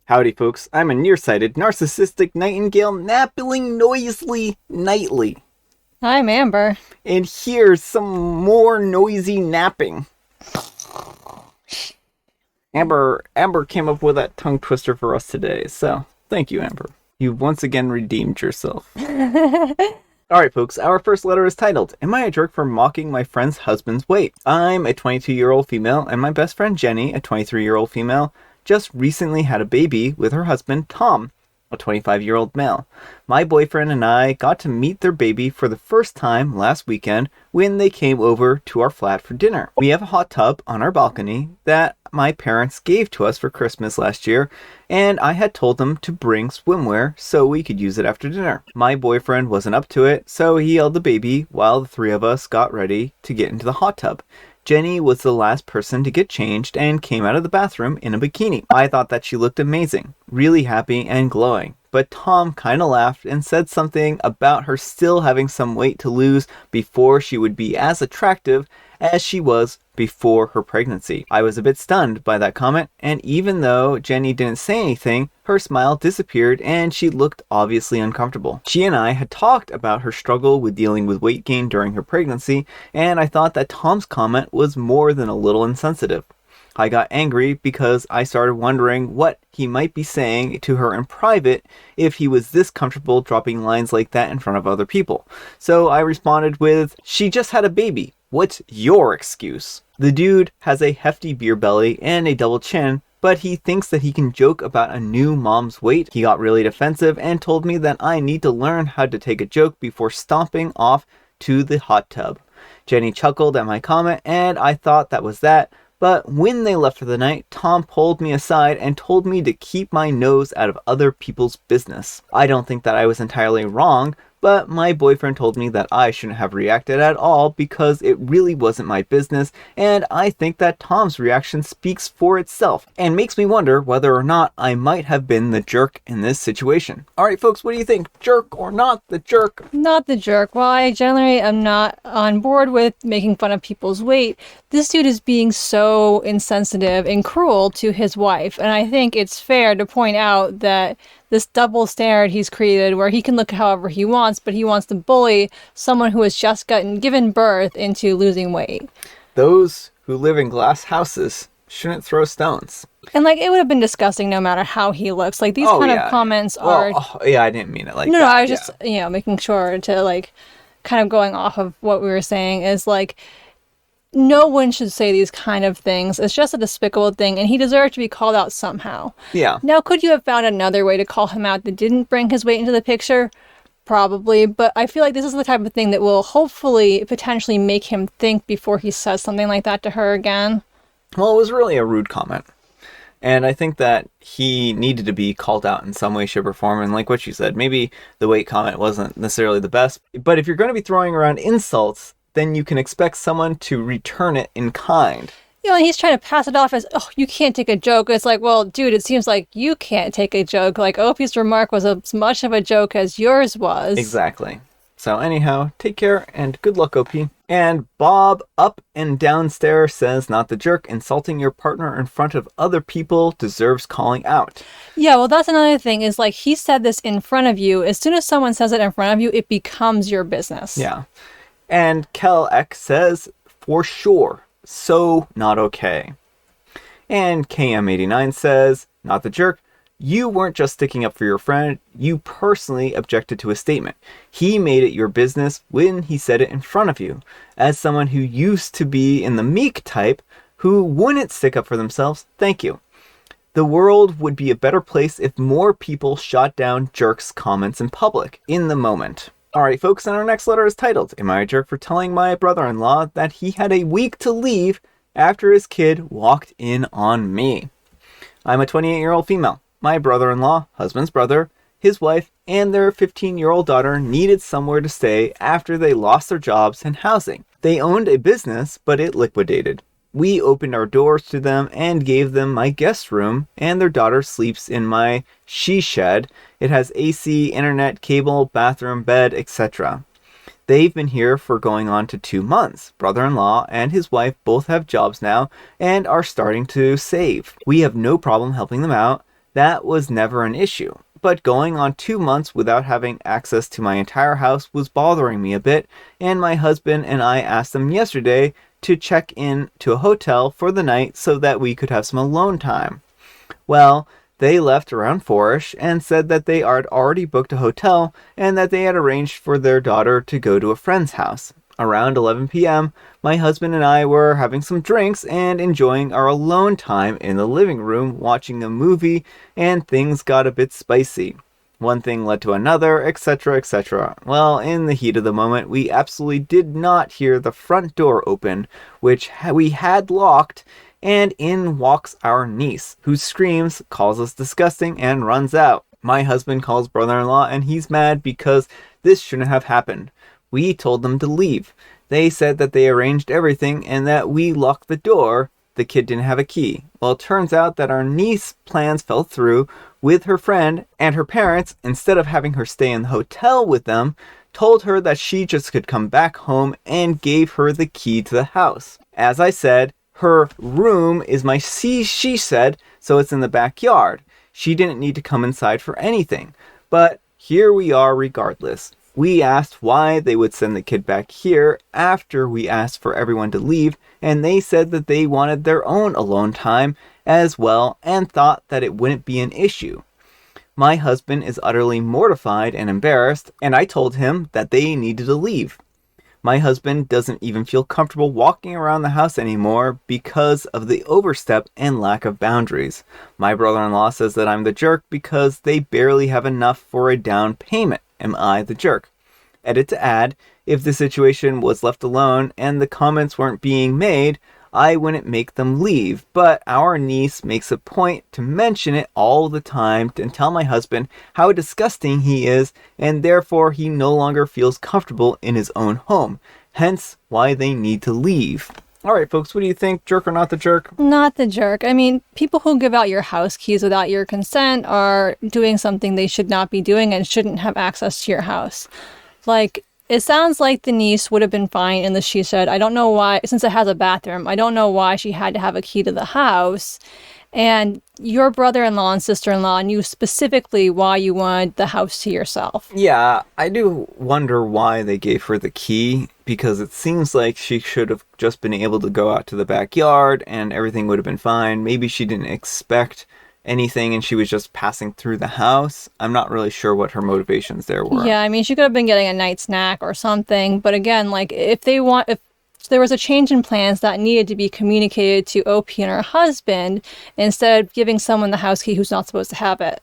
Howdy, folks. I'm a nearsighted, narcissistic nightingale napping noisily nightly. I'm Amber. And here's some more noisy napping. Amber came up with that tongue twister for us today, so thank you, Amber. You've once again redeemed yourself. Alright, folks, our first letter is titled, Am I a Jerk for Mocking My Friend's Husband's Weight? I'm a 22-year-old female, and my best friend Jenny, a 23-year-old female, just recently had a baby with her husband, Tom, a 25-year-old male. My boyfriend and I got to meet their baby for the first time last weekend when they came over to our flat for dinner. We have a hot tub on our balcony that my parents gave to us for Christmas last year, and I had told them to bring swimwear so we could use it after dinner. My boyfriend wasn't up to it, so he held the baby while the three of us got ready to get into the hot tub. Jenny was the last person to get changed and came out of the bathroom in a bikini. I thought that she looked amazing, really happy and glowing. But Tom kind of laughed and said something about her still having some weight to lose before she would be as attractive as she was before her pregnancy. I was a bit stunned by that comment, and even though Jenny didn't say anything, her smile disappeared and she looked obviously uncomfortable. She and I had talked about her struggle with dealing with weight gain during her pregnancy, and I thought that Tom's comment was more than a little insensitive. I got angry because I started wondering what he might be saying to her in private if he was this comfortable dropping lines like that in front of other people. So I responded with, "She just had a baby. What's your excuse?" The dude has a hefty beer belly and a double chin, but he thinks that he can joke about a new mom's weight. He got really defensive and told me that I need to learn how to take a joke before stomping off to the hot tub. Jenny chuckled at my comment and I thought that was that. But when they left for the night, Tom pulled me aside and told me to keep my nose out of other people's business. I don't think that I was entirely wrong, but my boyfriend told me that I shouldn't have reacted at all because it really wasn't my business, and I think that Tom's reaction speaks for itself and makes me wonder whether or not I might have been the jerk in this situation. Alright folks, what do you think? Jerk or not the jerk? Not the jerk. While I generally am not on board with making fun of people's weight, this dude is being so insensitive and cruel to his wife, and I think it's fair to point out that this double standard he's created where he can look however he wants, but he wants to bully someone who has just given birth into losing weight. Those who live in glass houses shouldn't throw stones. And it would have been disgusting no matter how he looks. These kind of comments are... I didn't mean it like no, that. No, I was just, making sure to, kind of going off of what we were saying is, no one should say these kind of things. It's just a despicable thing, and he deserved to be called out somehow. Yeah. Now, could you have found another way to call him out that didn't bring his weight into the picture? Probably, but I feel like this is the type of thing that will hopefully potentially make him think before he says something like that to her again. Well, it was really a rude comment. And I think that he needed to be called out in some way, shape, or form. And like what you said, maybe the weight comment wasn't necessarily the best. But if you're going to be throwing around insults, then you can expect someone to return it in kind. And he's trying to pass it off as, oh, you can't take a joke. It's like, well, dude, it seems like you can't take a joke. Opie's remark was as much of a joke as yours was. Exactly. So anyhow, take care and good luck, Opie. And Bob up and downstairs says, not the jerk, insulting your partner in front of other people deserves calling out. Yeah, well, that's another thing is he said this in front of you. As soon as someone says it in front of you, it becomes your business. Yeah. And Kel X says, for sure, so not okay. And KM89 says, not the jerk, you weren't just sticking up for your friend, you personally objected to a statement. He made it your business when he said it in front of you. As someone who used to be in the meek type, who wouldn't stick up for themselves, thank you. The world would be a better place if more people shot down jerks' comments in public, in the moment. Alright folks, and our next letter is titled, Am I a jerk for telling my brother-in-law that he had a week to leave after his kid walked in on me? I'm a 28-year-old female. My brother-in-law, husband's brother, his wife, and their 15-year-old daughter needed somewhere to stay after they lost their jobs and housing. They owned a business, but it liquidated. We opened our doors to them and gave them my guest room, and their daughter sleeps in my she shed. It has AC, internet, cable, bathroom, bed, etc. They've been here for going on to 2 months. Brother-in-law and his wife both have jobs now and are starting to save. We have no problem helping them out. that was never an issue. But going on 2 months without having access to my entire house was bothering me a bit, and my husband and I asked them yesterday to check in to a hotel for the night so that we could have some alone time. Well, they left around 4ish and said that they had already booked a hotel and that they had arranged for their daughter to go to a friend's house. Around 11 p.m., my husband and I were having some drinks and enjoying our alone time in the living room watching a movie, and things got a bit spicy. One thing led to another, etc., etc. Well, in the heat of the moment, we absolutely did not hear the front door open, which we had locked, and in walks our niece, who screams, calls us disgusting, and runs out. My husband calls brother-in-law, and he's mad because this shouldn't have happened. We told them to leave. They said that they arranged everything and that we locked the door. The kid didn't have a key. Well, it turns out that our niece's plans fell through with her friend, and her parents, instead of having her stay in the hotel with them, told her that she just could come back home and gave her the key to the house. As I said, her room is my she said, so it's in the backyard. She didn't need to come inside for anything. But here we are regardless. We asked why they would send the kid back here after we asked for everyone to leave, and they said that they wanted their own alone time as well and thought that it wouldn't be an issue. My husband is utterly mortified and embarrassed, and I told him that they needed to leave. My husband doesn't even feel comfortable walking around the house anymore because of the overstep and lack of boundaries. My brother-in-law says that I'm the jerk because they barely have enough for a down payment. Am I the jerk? Edit to add, if the situation was left alone and the comments weren't being made, I wouldn't make them leave, but our niece makes a point to mention it all the time and tell my husband how disgusting he is, and therefore he no longer feels comfortable in his own home, hence why they need to leave. Alright folks, what do you think? Jerk or not the jerk? Not the jerk. I mean, people who give out your house keys without your consent are doing something they should not be doing and shouldn't have access to your house. Like, it sounds like the niece would have been fine in the she said. I don't know why, since it has a bathroom, I don't know why she had to have a key to the house. And your brother-in-law and sister-in-law knew specifically why you wanted the house to yourself. Yeah, I do wonder why they gave her the key, because it seems like she should have just been able to go out to the backyard and everything would have been fine. Maybe she didn't expect anything and she was just passing through the house. I'm not really sure what her motivations there were. Yeah, I mean, she could have been getting a night snack or something. But again, like, if there was a change in plans that needed to be communicated to OP and her husband instead of giving someone the house key who's not supposed to have it.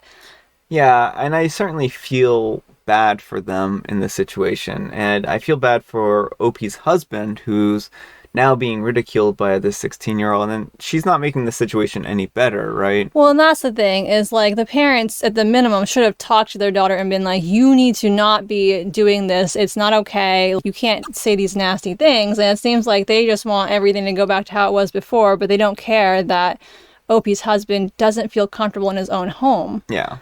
Yeah, and I certainly feel bad for them in this situation. And I feel bad for OP's husband, who's now being ridiculed by this 16-year-old, and she's not making the situation any better, right? Well, and that's the thing, is like the parents at the minimum should have talked to their daughter and been like, you need to not be doing this. It's not okay. You can't say these nasty things. And it seems like they just want everything to go back to how it was before, but they don't care that OP's husband doesn't feel comfortable in his own home. Yeah.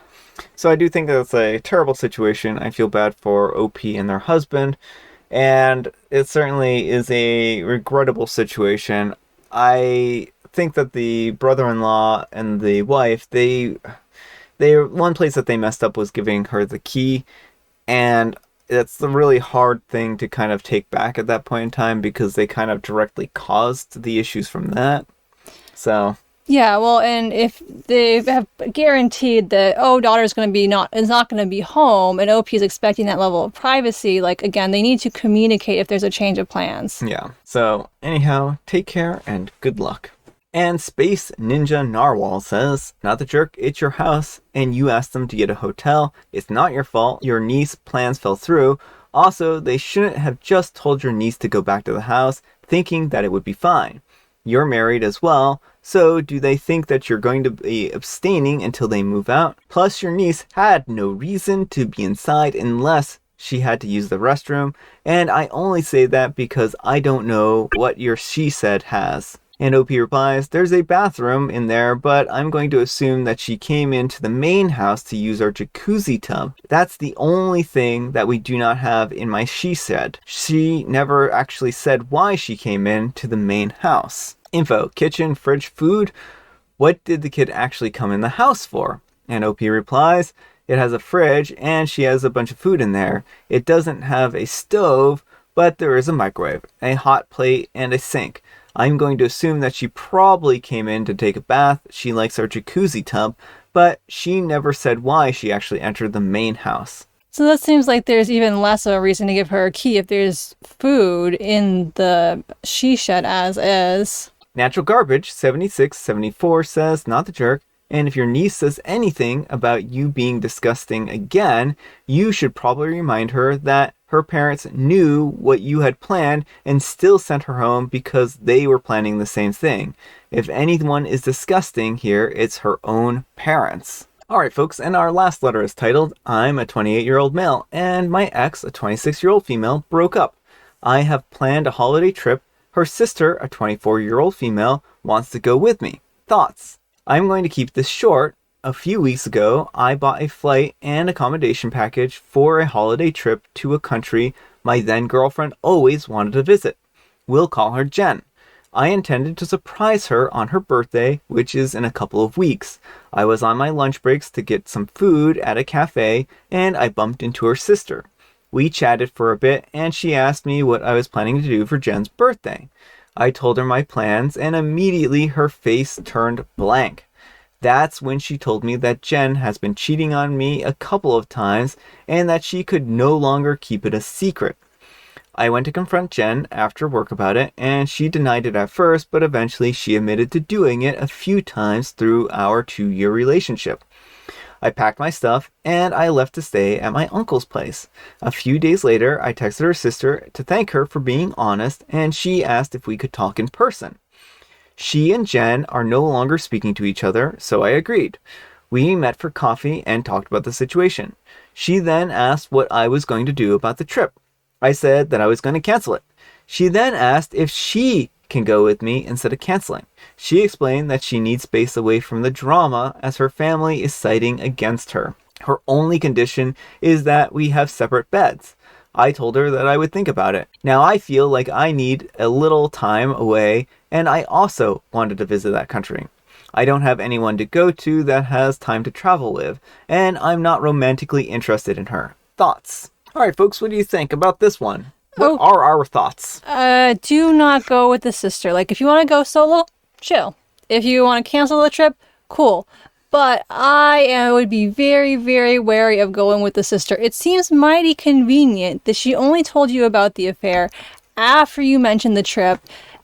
So I do think that's a terrible situation. I feel bad for OP and their husband. And it certainly is a regrettable situation. I think that the brother-in-law and the wife, they one place that they messed up was giving her the key. And that's the really hard thing to kind of take back at that point in time because they kind of directly caused the issues from that. So... yeah, well, and if they have guaranteed that, daughter's going to be is not going to be home, and OP is expecting that level of privacy, like, again, they need to communicate if there's a change of plans. Yeah. So, anyhow, take care and good luck. And Space Ninja Narwhal says, not the jerk, it's your house, and you asked them to get a hotel. It's not your fault. Your niece's plans fell through. Also, they shouldn't have just told your niece to go back to the house, thinking that it would be fine. You're married as well, so do they think that you're going to be abstaining until they move out? Plus, your niece had no reason to be inside unless she had to use the restroom, and I only say that because I don't know what your she said has. And OP replies, there's a bathroom in there, but I'm going to assume that she came into the main house to use our jacuzzi tub. That's the only thing that we do not have in my she said. She never actually said why she came in to the main house. Info, kitchen, fridge, food. What did the kid actually come in the house for? And OP replies, it has a fridge and she has a bunch of food in there. It doesn't have a stove, but there is a microwave, a hot plate, and a sink. I'm going to assume that she probably came in to take a bath. She likes our jacuzzi tub, but she never said why she actually entered the main house. So that seems like there's even less of a reason to give her a key if there's food in the she shed as is. Natural Garbage 7674 says, not the jerk, and if your niece says anything about you being disgusting again, you should probably remind her that her parents knew what you had planned and still sent her home because they were planning the same thing. If anyone is disgusting here, it's her own parents. Alright folks, and our last letter is titled, I'm a 28-year-old male, and my ex, a 26-year-old female, broke up. I have planned a holiday trip. Her sister, a 24-year-old female, wants to go with me. Thoughts? I'm going to keep this short. A few weeks ago, I bought a flight and accommodation package for a holiday trip to a country my then girlfriend always wanted to visit. We'll call her Jen. I intended to surprise her on her birthday, which is in a couple of weeks. I was on my lunch breaks to get some food at a cafe, and I bumped into her sister. We chatted for a bit, and she asked me what I was planning to do for Jen's birthday. I told her my plans, and immediately her face turned blank. That's when she told me that Jen has been cheating on me a couple of times, and that she could no longer keep it a secret. I went to confront Jen after work about it, and she denied it at first, but eventually she admitted to doing it a few times through our 2-year relationship. I packed my stuff, and I left to stay at my uncle's place. A few days later, I texted her sister to thank her for being honest, and she asked if we could talk in person. She and Jen are no longer speaking to each other, so I agreed. We met for coffee and talked about the situation. She then asked what I was going to do about the trip. I said that I was going to cancel it. She then asked if she can go with me instead of canceling. She explained that she needs space away from the drama as her family is siding against her. Her only condition is that we have separate beds. I told her that I would think about it. Now I feel like I need a little time away, and I also wanted to visit that country. I don't have anyone to go to that has time to travel with, and I'm not romantically interested in her. Thoughts? Alright folks, what do you think about this one? What are our thoughts? Do not go with the sister. Like, if you want to go solo, chill. If you want to cancel the trip, cool. But I would be very, very wary of going with the sister. It seems mighty convenient that she only told you about the affair after you mentioned the trip.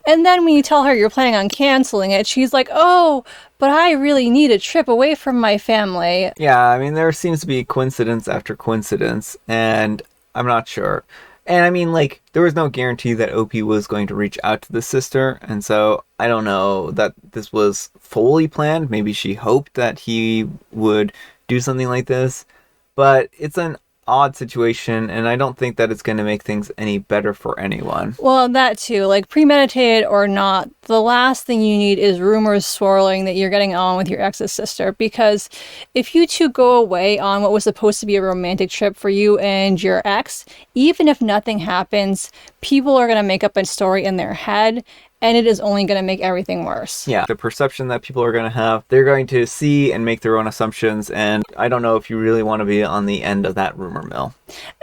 And then when you tell her you're planning on canceling it, she's like, oh, but I really need a trip away from my family. Yeah, I mean, there seems to be coincidence after coincidence, and I'm not sure. And I mean, like, there was no guarantee that OP was going to reach out to the sister, and so I don't know that this was fully planned. Maybe she hoped that he would do something like this, but it's an odd situation, and I don't think that it's going to make things any better for anyone. Well, that too, like, premeditated or not, the last thing you need is rumors swirling that you're getting on with your ex's sister, because if you two go away on what was supposed to be a romantic trip for you and your ex, even if nothing happens, people are going to make up a story in their head, and it is only going to make everything worse. Yeah, the perception that people are going to have, they're going to see and make their own assumptions, and I don't know if you really want to be on the end of that rumor mill.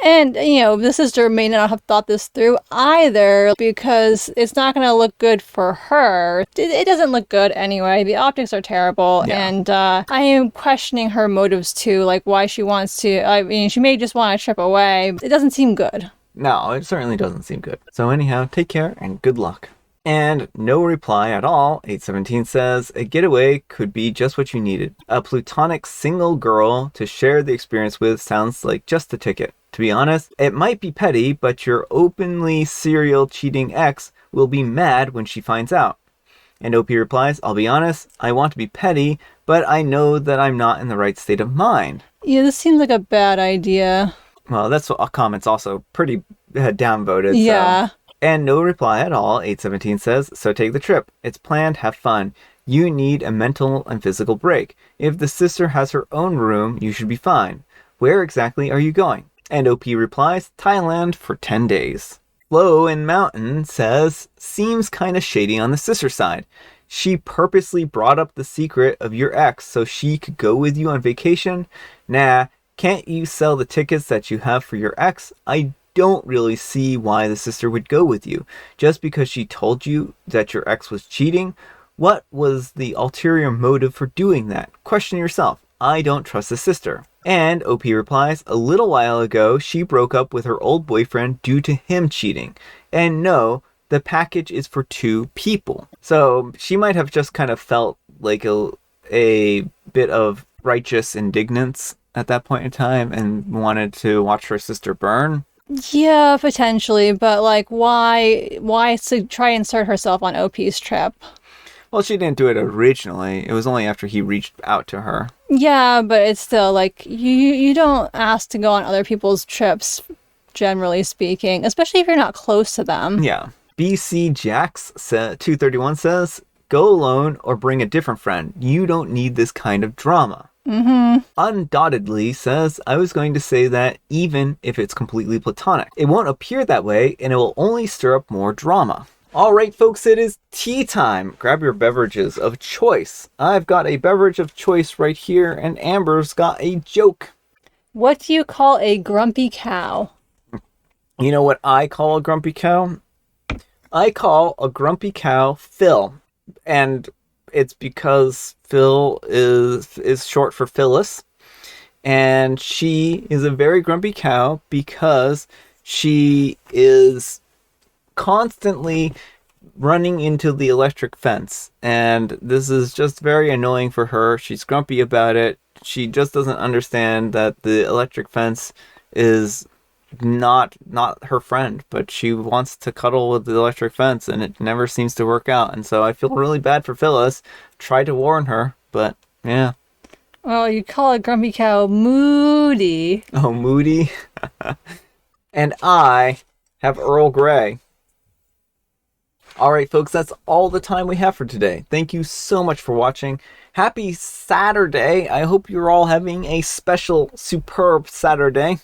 And, you know, the sister may not have thought this through either, because it's not going to look good for her. It doesn't look good anyway. The optics are terrible, Yeah. and I am questioning her motives too, like why she wants to, I mean, she may just want to trip away. It doesn't seem good. No, it certainly doesn't seem good. So anyhow, take care and good luck. And no reply at all. 817 says, a getaway could be just what you needed. A plutonic single girl to share the experience with sounds like just the ticket. To be honest, it might be petty, but your openly serial cheating ex will be mad when she finds out. And OP replies, I'll be honest, I want to be petty, but I know that I'm not in the right state of mind. Yeah, this seems like a bad idea. Well, that's what comments also pretty downvoted. Yeah. So. And no reply at all, 817 says, so take the trip. It's planned, have fun. You need a mental and physical break. If the sister has her own room, you should be fine. Where exactly are you going? And OP replies, Thailand for 10 days. Flo in Mountain says, seems kind of shady on the sister side. She purposely brought up the secret of your ex so she could go with you on vacation? Nah, can't you sell the tickets that you have for your ex? I don't really see why the sister would go with you. Just because she told you that your ex was cheating? What was the ulterior motive for doing that? Question yourself. I don't trust the sister. And OP replies, a little while ago, she broke up with her old boyfriend due to him cheating. And no, the package is for 2 people. So she might have just kind of felt like a bit of righteous indignance at that point in time and wanted to watch her sister burn. Yeah, potentially, but like, why try and insert herself on OP's trip? Well, she didn't do it originally. It was only after he reached out to her. Yeah, but it's still like you don't ask to go on other people's trips, generally speaking, especially if you're not close to them. Yeah. BC Jax 231 says, go alone or bring a different friend. You don't need this kind of drama. Undoubtedly says, I was going to say that even if it's completely platonic. It won't appear that way, and it will only stir up more drama. Alright folks, it is tea time. Grab your beverages of choice. I've got a beverage of choice right here, and Amber's got a joke. What do you call a grumpy cow? You know what I call a grumpy cow? I call a grumpy cow Phil. And it's because Phil is short for Phyllis. And she is a very grumpy cow because she is constantly running into the electric fence. And this is just very annoying for her. She's grumpy about it. She just doesn't understand that the electric fence is not her friend, but she wants to cuddle with the electric fence and it never seems to work out. And so I feel really bad for Phyllis. Tried to warn her, but yeah. Well, you call a grumpy cow Moody. Oh, Moody. And I have Earl Grey. Alright folks, that's all the time we have for today. Thank you so much for watching. Happy Saturday. I hope you're all having a special, superb Saturday.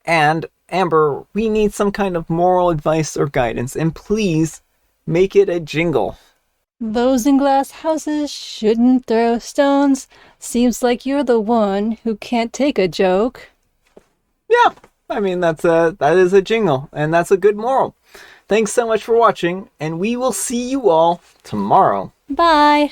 And Amber, we need some kind of moral advice or guidance, and please make it a jingle. Those in glass houses shouldn't throw stones. Seems like you're the one who can't take a joke. Yeah, I mean that is a jingle, and that's a good moral. Thanks so much for watching, and we will see you all tomorrow. Bye.